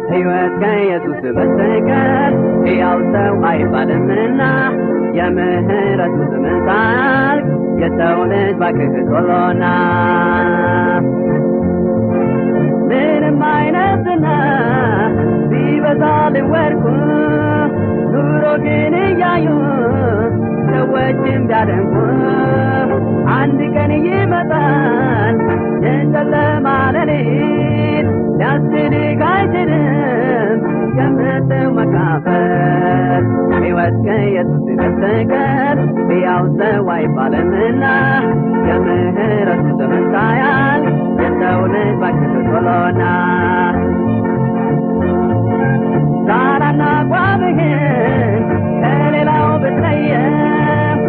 ሕይወት ከኢየሱስ በስተቀር ሕያው ሰው አይባልምና የምህረቱ ዘመን ሳያልቅ የሰው ልጅ ባክህ ቶሎና ምንም አይነትና ቢበዛልህ ወርቁ ኑሮ ግን እያዩ ሰዎችም ቢያደንቁ አንድ ቀን ይመጣል የጨለማ ሌሊት ሊያስችልህ አይችልም የምትው መካፈል ሕይወት ከኢየሱስ በስተቀር ሕያው ሰው አይባልምና የምህረቱ ዘመን ሳያልቅ የሰው ልጅ ባክህ ቶሎና ዛራና ቋምህን ከሌላው ብትለየም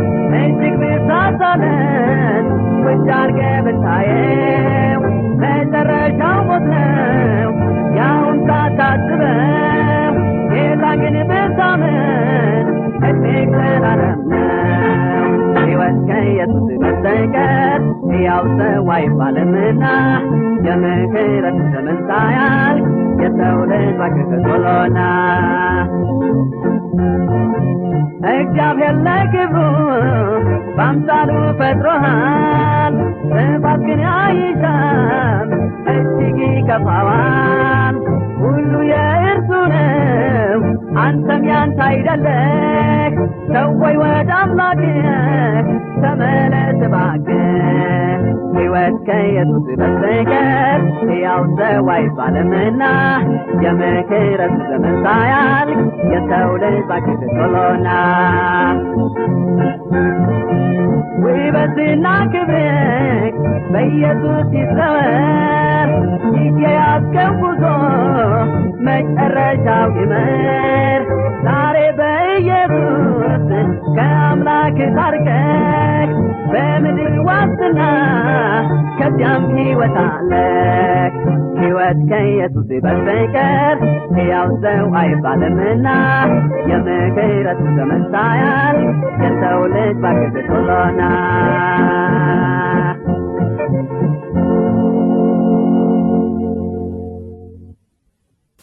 እጅግ ብታሳለን ውጭ አድርገህ ብታየው መጨረሻው ሞት ነው ያውን ሳታስበው ጌታ ግን ብታምን እድሜህ ዘላለም ነው ሕይወት ከኢየሱስ በስተቀር ሕያው ሰው አይባልምና የምህረቱ ዘመን ሳያልቅ የሰው ልጅ ባክህ ቶሎና እግዚአብሔር ለክብሩ በአምሳሉ ፈጥሮሃል ጥፋት ግን አይሻም እጅግ ይከፋዋል ሁሉ የእርሱ ነው አንተም ያንተ አይደለህ ሰው ሆይ ወደ አምላክህ ተመለስ እባክህ ሕይወት ከኢየሱስ በስተቀር ሕያው ሰው አይባልምና የምህረቱ ዘመን ሳያልቅ የሰው ልጅ ባክህ ቶሎና ውበትና ክብርህ በኢየሱስ ይዘወር ይህ የያዝከው ጉዞ መጨረሻው ይመር ዛሬ በኢየሱስ ከአምላክህ ታርቀህ በምድር ዋስትና ከዚያም ሕይወት አለህ ሕይወት ከኢየሱስ በስተቀር ሕያው ሰው አይባልምና የምህረቱ ዘመን ሳያልቅ የሰው ልጅ ባክህ ቶሎና